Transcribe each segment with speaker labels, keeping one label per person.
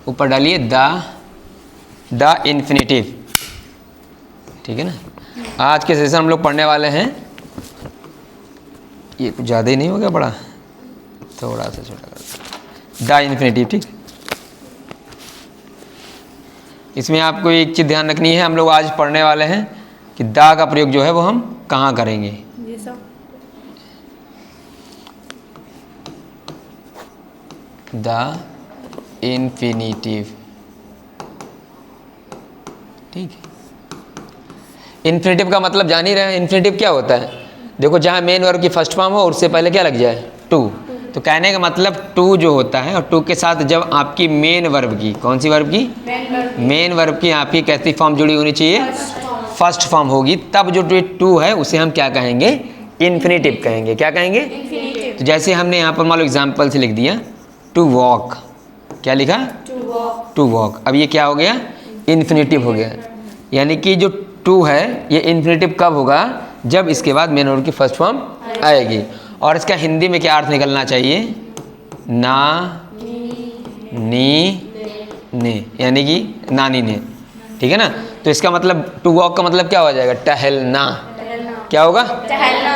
Speaker 1: ऊपर डालिए the infinitive, ठीक है ना। आज के सेशन हम लोग पढ़ने वाले हैं, ये कुछ ज़्यादा ही नहीं हो गया बड़ा, थोड़ा सा छोटा कर द इन्फिनेटिव, ठीक। इसमें आपको एक चीज़ ध्यान रखनी है, हम लोग आज पढ़ने वाले हैं कि द का प्रयोग जो है वो हम कहाँ करेंगे।
Speaker 2: जी सर।
Speaker 1: द इन्फिनेटिव, ठीक है। इन्फिनेटिव का मतलब जान ही रहे हैं, इन्फिनेटिव क्या होता है। देखो जहाँ मेन वर्ब की फर्स्ट फॉर्म हो उससे पहले क्या लग जाए, टू। तो कहने का मतलब टू जो होता है, और टू के साथ जब आपकी मेन वर्ब की, कौन सी वर्ब की, मेन वर्ब की आपकी कैसी फॉर्म जुड़ी होनी चाहिए, फर्स्ट फॉर्म होगी, तब जो टू है उसे हम क्या कहेंगे, इन्फिनेटिव कहेंगे। क्या कहेंगे, तो जैसे हमने यहाँ पर मान लो एग्जाम्पल से लिख दिया टू वॉक, क्या लिखा, टू वॉक। अब ये क्या हो गया, इन्फिनेटिव हो गया। यानी कि जो टू है ये इन्फिनेटिव कब होगा, जब इसके बाद मेन वर्ब की फर्स्ट फॉर्म आएगी। और इसका हिंदी में क्या अर्थ निकलना चाहिए, ना, नी, ने, यानी कि नानी ने, ठीक है ना। तो इसका मतलब टू वॉक का मतलब क्या हो जाएगा, टहलना। क्या होगा, टहलना।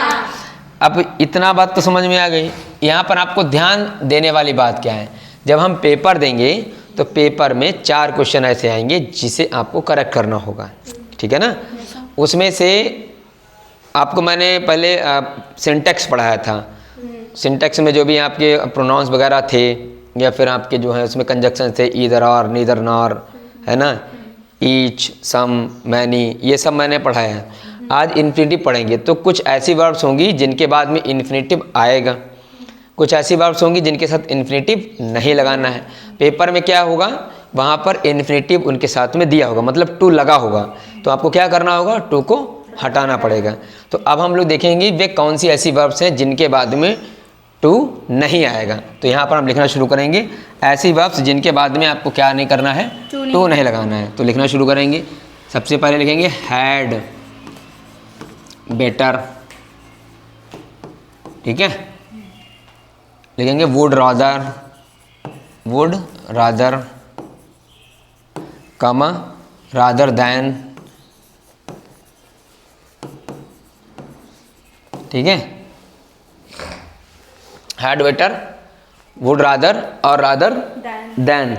Speaker 1: अब इतना बात तो समझ में आ गई। यहाँ पर आपको ध्यान देने वाली बात क्या है, जब हम पेपर देंगे तो पेपर में 4 क्वेश्चन ऐसे आएंगे जिसे आपको करेक्ट करना होगा, ठीक है ना। उसमें से आपको मैंने पहले सिंटैक्स पढ़ाया था। सिंटैक्स में जो भी आपके प्रोनाउंस वगैरह थे, या फिर आपके जो है उसमें कंजक्शन थे, ईदर और, नीदर नॉर, है ना, ईच, सम, मैनी, ये सब मैंने पढ़ाया है। आज इन्फिनेटिव पढ़ेंगे तो कुछ ऐसी वर्ब्स होंगी जिनके बाद में इन्फिनेटिव आएगा, कुछ ऐसी वर्ब्स होंगी जिनके साथ इन्फिनेटिव नहीं लगाना है। पेपर में क्या होगा, वहाँ पर इन्फिनेटिव उनके साथ में दिया होगा, मतलब टू लगा होगा, तो आपको क्या करना होगा, टू को हटाना पड़ेगा। तो अब हम लोग देखेंगे वे कौन सी ऐसी वर्ब्स हैं जिनके बाद में टू नहीं आएगा। तो यहाँ पर हम लिखना शुरू करेंगे ऐसी वर्ब्स जिनके बाद में आपको क्या नहीं करना है, टू नहीं लगाना है। तो लिखना शुरू करेंगे। सबसे पहले लिखेंगे हैड बेटर, ठीक है। लिखेंगे वुड रादर, कमा रादर दैन, ठीक है। हैड बेटर, वुड रादर और रादर दैन,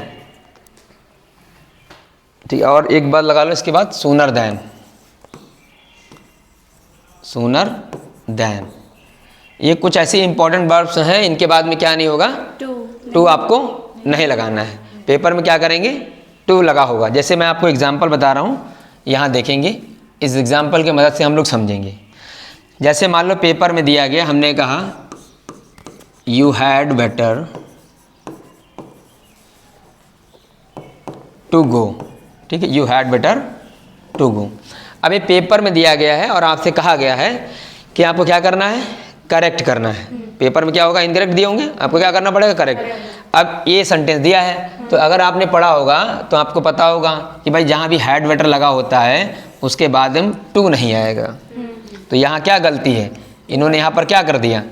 Speaker 1: ठीक है। और एक बार लगा लो इसके बाद सूनर दैन। ये कुछ ऐसी इंपॉर्टेंट वर्ब्स हैं, इनके बाद में क्या नहीं होगा, टू आपको नहीं लगाना है। पेपर में क्या करेंगे, टू लगा होगा। जैसे मैं आपको एग्जांपल बता रहा हूँ, यहाँ देखेंगे, इस एग्जांपल की मदद से हम लोग समझेंगे। जैसे मान लो पेपर में दिया गया, हमने कहा you had better to go, ठीक है, you had better to go. अब ये पेपर में दिया गया है और आपसे कहा गया है कि आपको क्या करना है, करेक्ट करना है। पेपर में क्या होगा, इनकरेक्ट दिए होंगे, आपको क्या करना पड़ेगा, करेक्ट। अब ये सेंटेंस दिया है, तो अगर आपने पढ़ा होगा तो आपको पता होगा कि भाई जहाँ भी हैड बेटर लगा होता है उसके बाद में टू नहीं आएगा। तो यहाँ क्या गलती है, इन्होंने यहाँ पर क्या कर दिया,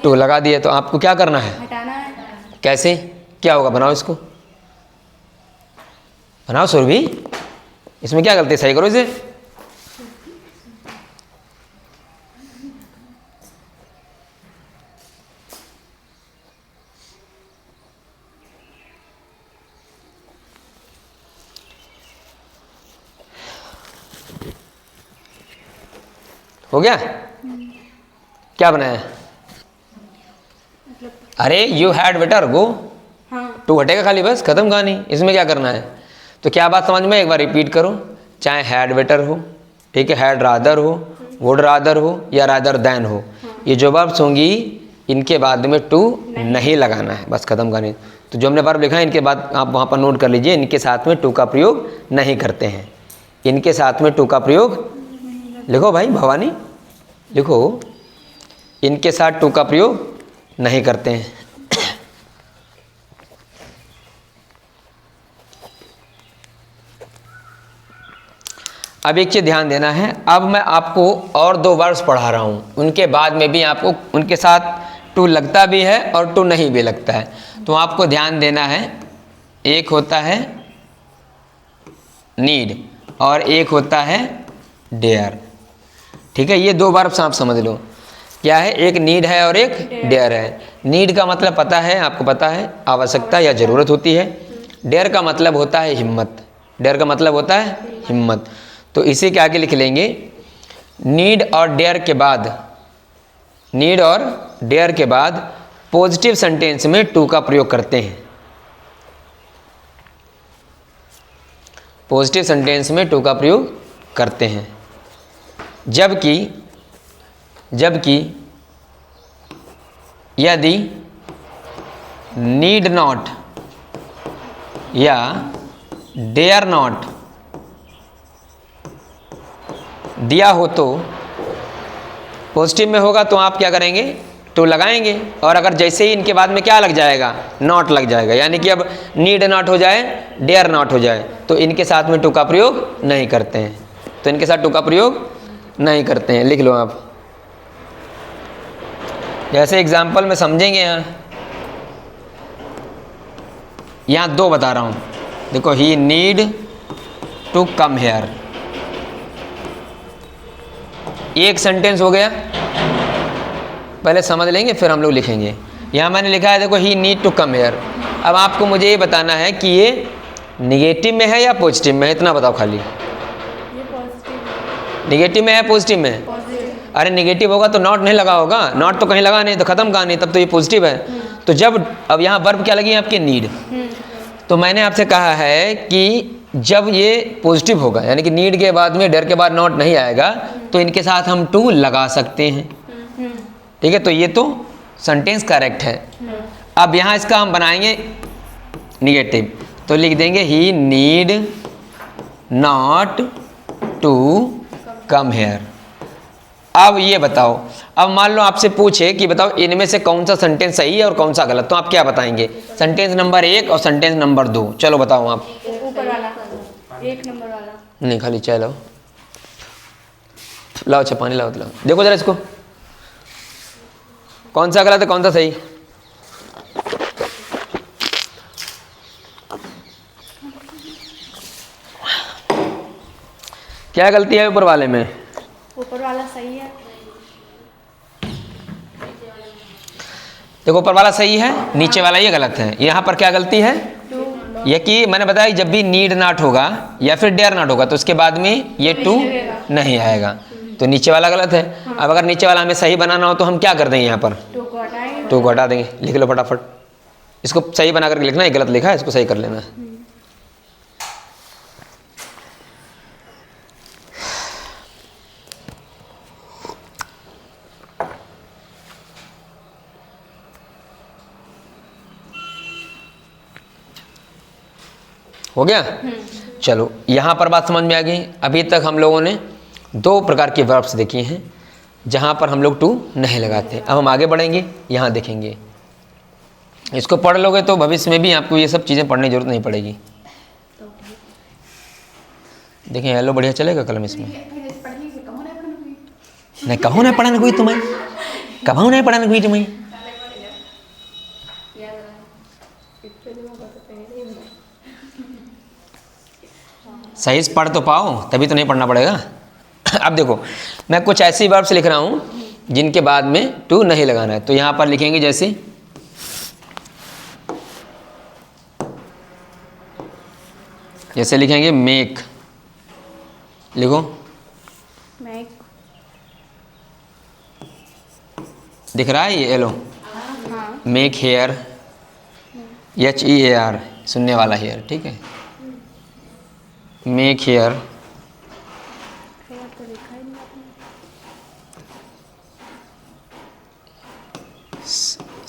Speaker 1: टू लगा दिया। तो आपको क्या करना है,
Speaker 2: हटाना है।
Speaker 1: कैसे, क्या होगा, बनाओ इसको, बनाओ सुरभि, इसमें क्या गलती है, सही करो इसे। हो गया, क्या बनाया, अरे you had better go, to हटेगा खाली, बस खत्म कहानी। इसमें क्या करना है, तो क्या बात समझ में, एक बार रिपीट करो। चाहे हैड बेटर हो, ठीक है, हैड रादर हो, वुड रादर हो, या रादर दैन हो, ये जो वर्ब्स होंगी इनके बाद में टू नहीं लगाना है, बस खत्म कहानी। तो जो हमने वर्ब लिखा है इनके बाद आप वहाँ पर नोट कर लीजिए, इनके साथ में टू का प्रयोग नहीं करते हैं, इनके साथ में टू का प्रयोग, लिखो भाई भवानी, लिखो, इनके साथ टू का प्रयोग नहीं करते हैं। अब एक चीज़ ध्यान देना है, अब मैं आपको और 2 वर्ड्स पढ़ा रहा हूँ, उनके बाद में भी आपको उनके साथ टू लगता भी है और टू नहीं भी लगता है। तो आपको ध्यान देना है एक होता है नीड और एक होता है डेयर। ठीक है, ये दो बार आप समझ लो क्या है, एक नीड है और एक डेयर है। नीड का मतलब पता है, आपको पता है, आवश्यकता या ज़रूरत होती है। डेयर का मतलब होता है हिम्मत। डेयर का मतलब होता है हिम्मत। तो इसी के आगे लिख लेंगे नीड और डेयर के बाद, नीड और डेयर के बाद पॉजिटिव सेंटेंस में टू का प्रयोग करते हैं। पॉजिटिव सेंटेंस में टू का प्रयोग करते हैं। जबकि यदि नीड नॉट या डेयर नॉट दिया हो तो पॉजिटिव में होगा तो आप क्या करेंगे, टू लगाएंगे। और अगर जैसे ही इनके बाद में क्या लग जाएगा, नॉट लग जाएगा, यानी कि अब नीड नॉट हो जाए, डेयर नॉट हो जाए, तो इनके साथ में टू का प्रयोग नहीं करते हैं। तो इनके साथ टू का प्रयोग नहीं करते हैं। लिख लो आप, जैसे एग्जाम्पल में समझेंगे। यहाँ दो बता रहा हूँ, देखो, ही नीड टू कम हेयर, एक सेंटेंस हो गया। पहले समझ लेंगे फिर हम लोग लिखेंगे। यहाँ मैंने लिखा है, देखो, ही नीड टू कम हेयर। अब आपको मुझे ये बताना है कि ये निगेटिव में है या पॉजिटिव में है, इतना बताओ खाली। निगेटिव में है पॉजिटिव में? अरे निगेटिव होगा तो नॉट नहीं लगा होगा, नॉट तो कहीं लगा नहीं, तो खत्म कहानी, तब तो ये पॉजिटिव है। तो जब, अब यहाँ वर्ब क्या लगी आपके, नीड। तो मैंने आपसे कहा है कि जब ये पॉजिटिव होगा, यानी कि नीड के बाद में, डेयर के बाद नॉट नहीं आएगा, तो इनके साथ हम टू लगा सकते हैं। ठीक है, तो ये तो सेंटेंस करेक्ट है। अब यहाँ इसका हम बनाएंगे निगेटिव, तो लिख देंगे he need not to come here. अब ये बताओ, अब मान लो आपसे पूछे कि बताओ इनमें से कौन सा सेंटेंस सही है और कौन सा गलत, तो आप क्या बताएंगे? सेंटेंस नंबर 1 और सेंटेंस नंबर 2। चलो बताओ आप।
Speaker 2: ऊपर वाला, 1 नंबर वाला।
Speaker 1: नहीं, खाली चाय लाओ, लाओ अच्छा पानी लाओ, लाओ। देखो जरा इसको, कौन सा गलत है कौन सा सही? क्या गलती है ऊपर वाले में?
Speaker 2: ऊपर वाला सही है।
Speaker 1: देखो ऊपर वाला सही है, नीचे वाला ये गलत है। यहाँ पर क्या गलती है? ये कि मैंने बताया जब भी नीड नॉट होगा या फिर डेयर नॉट होगा तो उसके बाद में ये टू नहीं आएगा, तो नीचे वाला गलत है। अब अगर नीचे वाला हमें सही बनाना हो तो हम क्या कर देंगे, यहाँ पर टू को हटा देंगे। लिख लो फटाफट, इसको सही बना करके लिखना, ये गलत लिखा है, इसको सही कर लेना। हो गया? चलो, यहाँ पर बात समझ में आ गई। अभी तक हम लोगों ने 2 प्रकार के वर्ब्स देखे हैं जहाँ पर हम लोग टू नहीं लगाते। अब हम आगे बढ़ेंगे, यहाँ देखेंगे। इसको पढ़ लोगे तो भविष्य में भी आपको ये सब चीज़ें पढ़ने की जरूरत नहीं पड़ेगी। देखें हेलो, बढ़िया चलेगा कलम इसमें। नहीं कहूँ नहीं पढ़ाने कोई तुम्हें, कहूँ नहीं पढ़ाने कोई तुम्हें। सही से पढ़ तो पाओ, तभी तो नहीं पढ़ना पड़ेगा। अब देखो, मैं कुछ ऐसी वर्ब्स लिख रहा हूँ जिनके बाद में टू नहीं लगाना है। तो यहाँ पर लिखेंगे जैसे लिखेंगे मेक। लिखो,
Speaker 2: मेक।
Speaker 1: दिख रहा है ये? लो,
Speaker 2: हाँ।
Speaker 1: मेक हेयर, HEAR, सुनने वाला हेयर, ठीक है। मेक हेयर,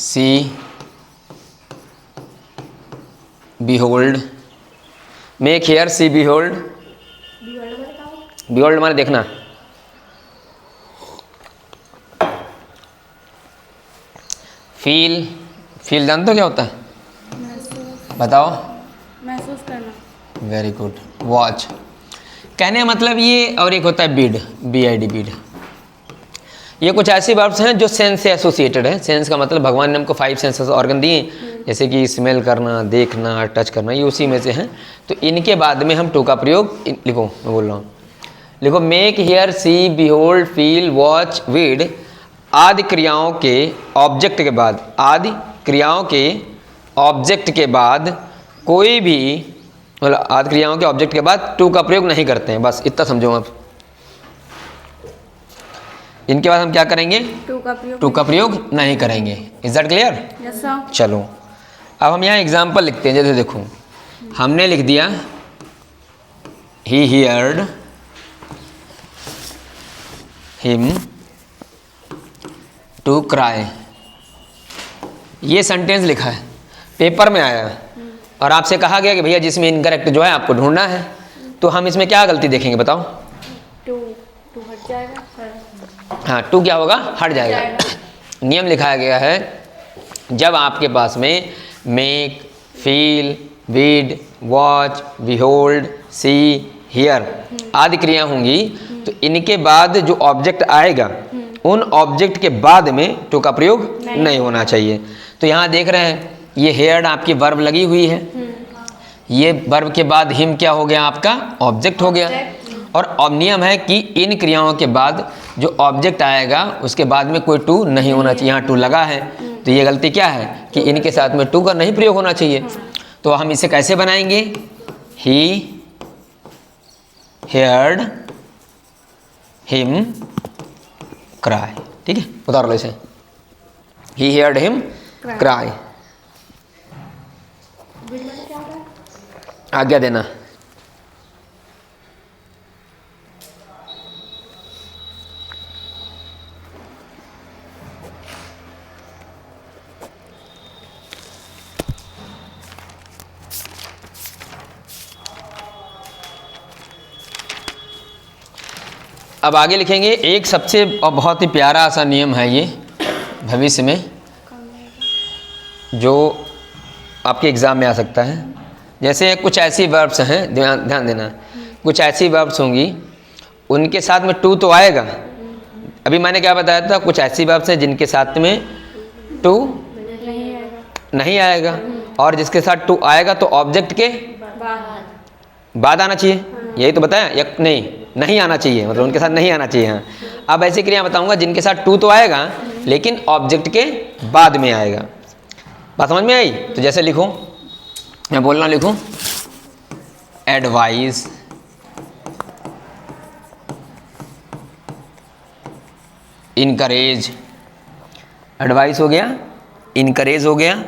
Speaker 1: सी बिहोल्ड। मेक हेयर सी बिहोल्ड। बिहोल्ड माने देखना। फील, फील जानते हो क्या होता है? बताओ।
Speaker 2: महसूस करना।
Speaker 1: Very good. वॉच, कहने का मतलब ये, और एक होता है बीड, BID, बीड। ये कुछ ऐसी वर्ब्स हैं जो सेंस से एसोसिएटेड है। सेंस का मतलब भगवान ने हमको 5 सेंसेस ऑर्गन दिए, जैसे कि स्मेल करना, देखना, टच करना, ये उसी में से हैं। तो इनके बाद में हम टू का प्रयोग लिखो, मैं बोल रहा हूँ, लिखो make, hear, see, behold, feel, watch, read आदि क्रियाओं के ऑब्जेक्ट के बाद, आदि क्रियाओं के ऑब्जेक्ट के बाद कोई भी, मतलब आदि क्रियाओं के ऑब्जेक्ट के बाद टू का प्रयोग नहीं करते हैं। बस इतना समझो आप। इनके बाद हम क्या करेंगे? टू का प्रयोग नहीं करेंगे। Is that clear?
Speaker 2: Yes sir.
Speaker 1: चलो अब हम यहाँ एग्जाम्पल लिखते हैं। जैसे देखो हमने लिख दिया ही हियर्ड हिम टू क्राई, ये सेंटेंस लिखा है, पेपर में आया और आपसे कहा गया कि भैया जिसमें इनकरेक्ट जो है आपको ढूंढना है, तो हम इसमें क्या गलती देखेंगे बताओ?
Speaker 2: टू हट जाएगा सर।
Speaker 1: हाँ, टू क्या होगा? हट जाएगा। नियम लिखाया गया है, जब आपके पास में make, feel, read, watch, behold, see, hear आदि क्रिया होंगी, तो इनके बाद जो ऑब्जेक्ट आएगा उन ऑब्जेक्ट के बाद में टू का प्रयोग नहीं होना चाहिए। तो यहाँ देख रहे हैं ये हेयर्ड आपकी वर्ब लगी हुई है, ये वर्ब के बाद हिम क्या हो गया? आपका ऑब्जेक्ट हो गया। और अब नियम है कि इन क्रियाओं के बाद जो ऑब्जेक्ट आएगा उसके बाद में कोई टू नहीं होना चाहिए। यहाँ टू लगा है तो ये गलती क्या है कि इनके साथ में टू का नहीं प्रयोग होना चाहिए। तो हम इसे कैसे बनाएंगे? ही हेयर्ड हिम क्राई, ठीक है, उतार लो इसे। ही हेयर्ड हिम क्राई, आज्ञा देना। अब आगे लिखेंगे एक सबसे और बहुत ही प्यारा सा नियम है ये, भविष्य में जो आपके एग्ज़ाम में आ सकता है। जैसे कुछ ऐसी वर्ब्स हैं, ध्यान देना, कुछ ऐसी वर्ब्स होंगी उनके साथ में टू तो आएगा। अभी मैंने क्या बताया था? कुछ ऐसी वर्ब्स हैं जिनके साथ में टू नहीं आएगा, और जिसके साथ टू आएगा तो ऑब्जेक्ट के बाद आना चाहिए। यही तो बताया, या नहीं आना चाहिए, मतलब उनके साथ नहीं आना चाहिए। हाँ, अब ऐसी क्रिया बताऊंगा जिनके साथ टू तो आएगा लेकिन ऑब्जेक्ट के बाद में आएगा। बात समझ में आई? तो जैसे लिखूं, मैं बोलना लिखूं, एडवाइस, इनकरेज, एडवाइस हो गया, इनकरेज हो गया,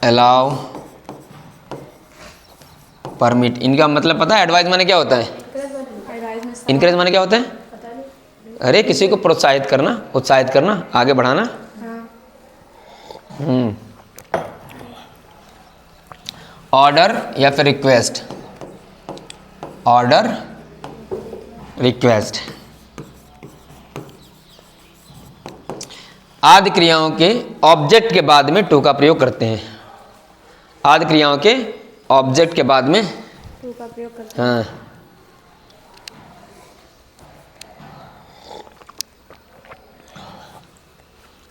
Speaker 1: अलाउ, परमिट। इनका मतलब पता है? एडवाइस माने क्या होता है? इनकरेज माने क्या होता है? अरे किसी को प्रोत्साहित करना, उत्साहित करना, आगे बढ़ाना। ऑर्डर या फिर रिक्वेस्ट, ऑर्डर, रिक्वेस्ट आदि क्रियाओं के ऑब्जेक्ट के बाद में टू का प्रयोग करते हैं। आदि क्रियाओं के ऑब्जेक्ट के बाद में
Speaker 2: टू का प्रयोग करते हैं।
Speaker 1: हाँ,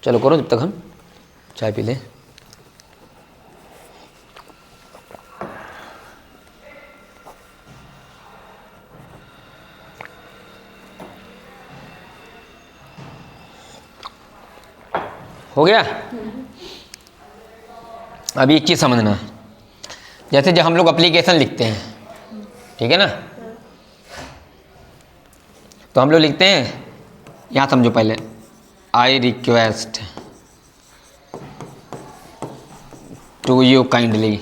Speaker 1: चलो करो जब तक हम चाय पी लें। हो गया? अभी एक चीज़ समझना, जैसे जब हम लोग एप्लीकेशन लिखते हैं, ठीक है ना, तो हम लोग लिखते हैं, यहाँ समझो पहले, I request to you kindly,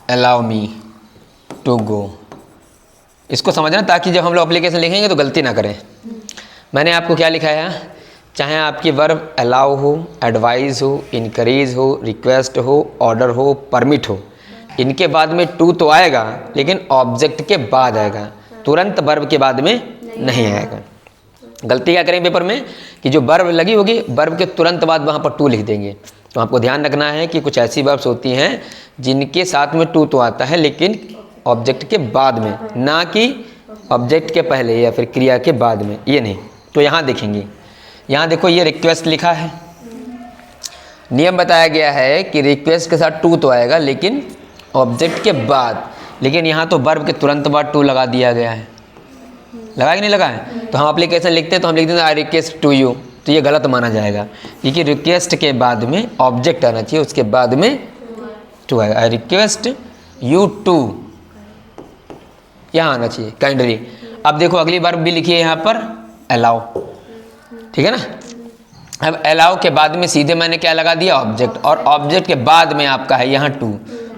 Speaker 1: allow me to go. इसको समझना ताकि जब हम लोग एप्लीकेशन लिखेंगे तो गलती ना करें। मैंने आपको क्या लिखा है? चाहे आपकी वर्ब अलाउ हो, एडवाइस हो, इनकरेज हो, रिक्वेस्ट हो, ऑर्डर हो, परमिट हो, इनके बाद में टू तो आएगा लेकिन ऑब्जेक्ट के बाद आएगा, तुरंत वर्ब के बाद में नहीं आएगा। गलती क्या करें पेपर में कि जो वर्ब लगी होगी, वर्ब के तुरंत बाद वहाँ पर टू लिख देंगे, तो आपको ध्यान रखना है कि कुछ ऐसी वर्ब्स होती हैं जिनके साथ में टू तो आता है लेकिन ऑब्जेक्ट के बाद में, ना कि ऑब्जेक्ट के पहले या फिर क्रिया के बाद में, ये नहीं। तो यहाँ देखेंगे, यहाँ देखो ये रिक्वेस्ट लिखा है, नियम बताया गया है कि रिक्वेस्ट के साथ टू तो आएगा लेकिन ऑब्जेक्ट के बाद, लेकिन यहाँ तो वर्ब के तुरंत बाद टू लगा दिया गया है। लगा कि नहीं लगा है? तो हम एप्लीकेशन लिखते हैं तो हम लिखते हैं आई रिक्वेस्ट टू यू, तो ये गलत माना जाएगा क्योंकि रिक्वेस्ट के बाद में ऑब्जेक्ट आना चाहिए, उसके बाद में टू आएगा। आई रिक्वेस्ट यू टू, यहाँ आना चाहिए काइंडली। अब देखो अगली वर्ब भी लिखी है यहाँ पर अलाउ, ठीक है ना। अब अलाउ के बाद में सीधे मैंने क्या लगा दिया, ऑब्जेक्ट, और ऑब्जेक्ट के बाद में आपका है यहाँ टू।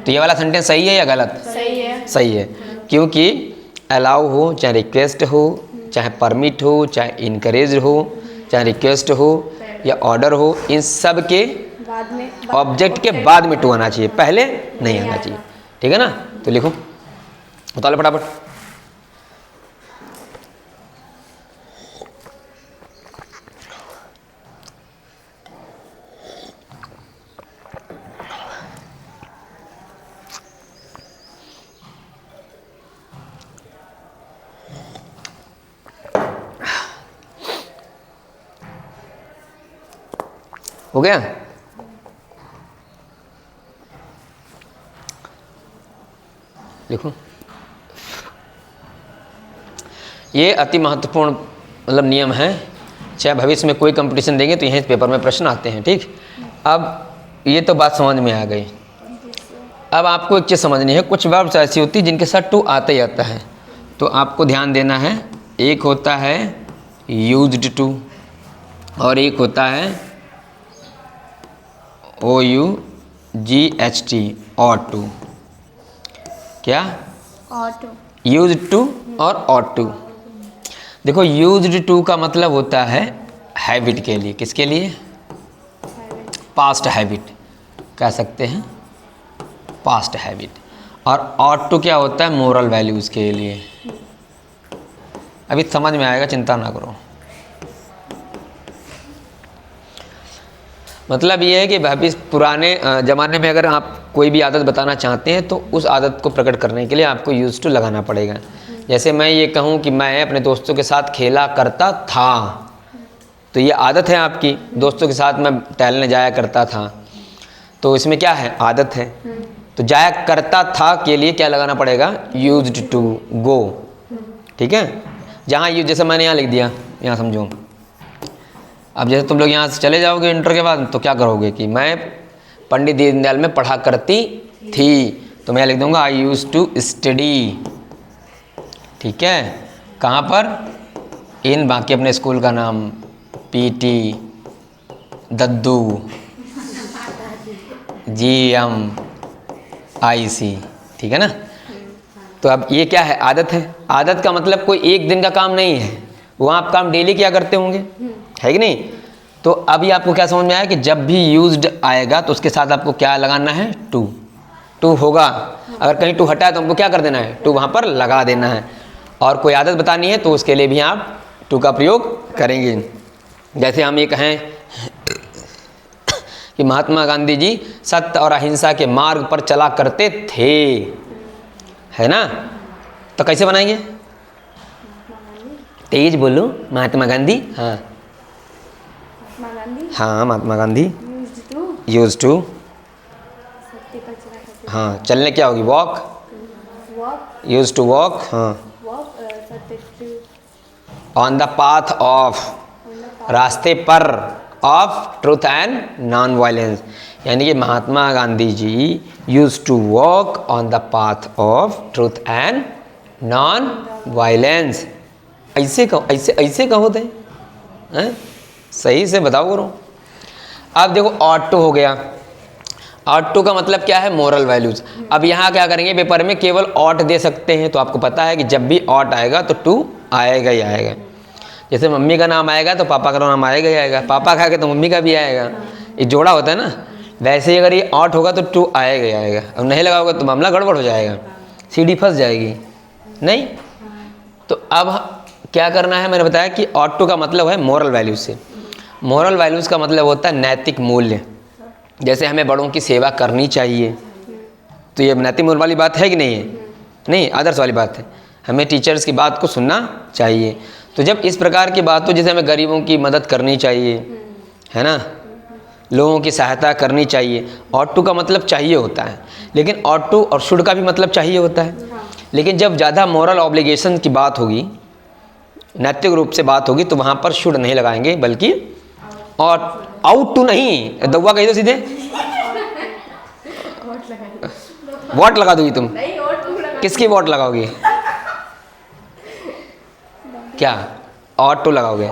Speaker 1: तो ये वाला सेंटेंस सही है या गलत?
Speaker 2: सही है।
Speaker 1: सही है, क्योंकि अलाउ हो चाहे रिक्वेस्ट हो, चाहे परमिट हो, चाहे इनकरेज हो, चाहे रिक्वेस्ट हो या ऑर्डर हो, इन सब के
Speaker 2: बाद में
Speaker 1: ऑब्जेक्ट के बाद में टू आना चाहिए, पहले नहीं आना चाहिए, ठीक है ना। तो लिखो, बता लो फटाफट। हो गया? लिखो। ये अति महत्वपूर्ण मतलब नियम है, चाहे भविष्य में कोई कंपटीशन देंगे तो यहीं पेपर में प्रश्न आते हैं, ठीक। अब ये तो बात समझ में आ गई। अब आपको एक चीज़ समझनी है, कुछ वर्ब्स ऐसी होती है जिनके साथ टू आता ही आता है, तो आपको ध्यान देना है। एक होता है यूज्ड टू और एक होता है OUGHT ought to। क्या?
Speaker 2: ऑटो।
Speaker 1: यूज्ड टू और ought to। देखो यूज्ड टू का मतलब होता है हैबिट के लिए, किसके लिए? पास्ट हैबिट कह सकते हैं, पास्ट हैबिट। और ought to क्या होता है? मोरल वैल्यूज़ के लिए। अभी समझ में आएगा, चिंता ना करो। मतलब ये है कि भविष्य पुराने ज़माने में अगर आप कोई भी आदत बताना चाहते हैं तो उस आदत को प्रकट करने के लिए आपको यूज टू लगाना पड़ेगा। जैसे मैं ये कहूँ कि मैं अपने दोस्तों के साथ खेला करता था, तो ये आदत है आपकी, दोस्तों के साथ मैं टहलने जाया करता था, तो इसमें क्या है? आदत है। तो जाया करता था के लिए क्या लगाना पड़ेगा? यूज्ड टू, गो, ठीक है। जहाँ यूज, जैसे मैंने यहाँ लिख दिया, यहाँ समझो। अब जैसे तुम लोग यहाँ से चले जाओगे इंटर के बाद, तो क्या करोगे कि मैं पंडित दीनदयाल में पढ़ा करती थी, तो मैं लिख दूंगा आई यूज टू स्टडी, ठीक है। कहाँ पर? इन, बाकी अपने स्कूल का नाम, PT, दद्दू, GMIC, ठीक है ना। तो अब ये क्या है? आदत है। आदत का मतलब कोई एक दिन का काम नहीं है, वो आप काम डेली क्या करते होंगे, है कि नहीं। तो अभी आपको क्या समझ में आया कि जब भी यूज्ड आएगा तो उसके साथ आपको क्या लगाना है? टू। टू होगा, अगर कहीं टू हटा है तो हमको क्या कर देना है? टू वहाँ पर लगा देना है। और कोई आदत बतानी है तो उसके लिए भी आप टू का प्रयोग करेंगे। जैसे हम ये कहें कि महात्मा गांधी जी सत्य और अहिंसा के मार्ग पर चला करते थे, है ना, तो कैसे बनाएंगे? तेज बोलो, महात्मा गांधी। हाँ
Speaker 2: महात्मा गांधी।
Speaker 1: हाँ, Mahatma Gandhi
Speaker 2: used to,
Speaker 1: use to,
Speaker 2: सत्य पर चला करते
Speaker 1: हाँ, चलने क्या होगी? Walk,
Speaker 2: walk,
Speaker 1: use to walk, हाँ,
Speaker 2: वॉक, सत्य to,
Speaker 1: on the path of, रास्ते पर, of truth and non violence. यानी कि Mahatma Gandhi ji use to walk on the path of truth and non violence. ऐसे कहो, ऐसे कहो थे, हैं? सही से बताओ करो। अब देखो ought to हो गया। ought to का मतलब क्या है? Moral values. अब यहाँ क्या करेंगे पेपर में? केवल ought दे सकते हैं, तो आपको पता है कि जब भी ought आएगा तो to आएगा ही आएगा। जैसे मम्मी का नाम आएगा तो पापा का नाम आएगा ही आएगा, पापा का आएगा तो मम्मी का भी आएगा, ये जोड़ा होता है ना। वैसे ही अगर ये ought होगा तो to आएगा ही आएगा, अब नहीं लगाओगे तो मामला गड़बड़ हो जाएगा, सीढ़ी फंस जाएगी, नहीं। तो अब क्या करना है? मैंने बताया कि ought to का मतलब है मोरल वैल्यूज से। मोरल वैल्यूज़ का मतलब होता है नैतिक मूल्य, जैसे हमें बड़ों की सेवा करनी चाहिए, तो ये नैतिक मूल्य वाली बात है कि नहीं है? नहीं, आदर्श वाली बात है। हमें टीचर्स की बात को सुनना चाहिए। तो जब इस प्रकार की बात हो, जैसे हमें गरीबों की मदद करनी चाहिए, है ना, लोगों की सहायता करनी चाहिए, ऑट टू का मतलब चाहिए होता है, लेकिन ऑट टू और शुड का भी मतलब चाहिए होता है। लेकिन जब ज़्यादा मॉरल ऑब्लिगेशन की बात होगी, नैतिक रूप से बात होगी, तो वहाँ पर शुड नहीं लगाएंगे, बल्कि और आउट टू नहीं, दवा कही तो सीधे वॉट लगा दोगी तुम? किसकी वॉट लगाओगी? क्या ऑट टू लगाओगे?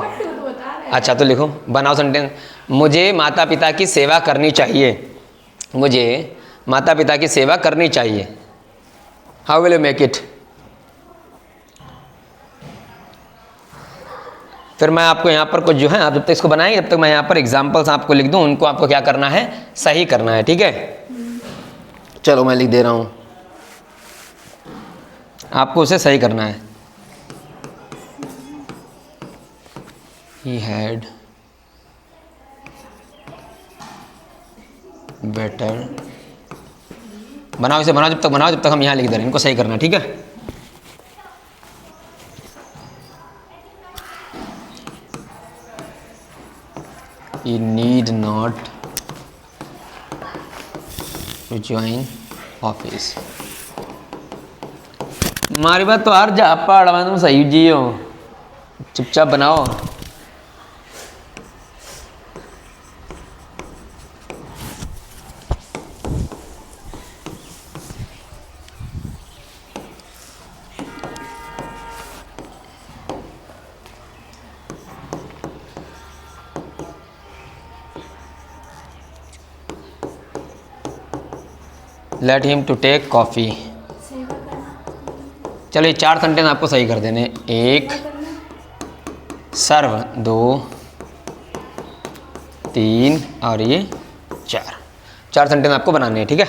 Speaker 1: अच्छा, तो लिखो, बनाओ सेंटेंस। मुझे माता पिता की सेवा करनी चाहिए। मुझे माता पिता की सेवा करनी चाहिए। How will you make it? फिर मैं आपको यहाँ पर कुछ जो है, आप जब तक इसको बनाएंगे, जब तक मैं यहाँ पर एग्जाम्पल्स आपको लिख दूँ, उनको आपको क्या करना है? सही करना है, ठीक है? चलो मैं लिख दे रहा हूँ, आपको उसे सही करना है। He had better, बनाओ इसे, बनाओ, जब तक हम यहाँ लिख दे रहे हैं, इनको सही करना है, ठीक है? You need not to join office. हमारी बात तो हर जा पढ़वा, तुम सही जियो, चुपचाप बनाओ। Let him to take coffee. चलो ये 4 सेंटेंस आपको सही कर देने। 1 सर्व, 2 3 और ये 4 सेंटेंस आपको बनाने हैं, ठीक है?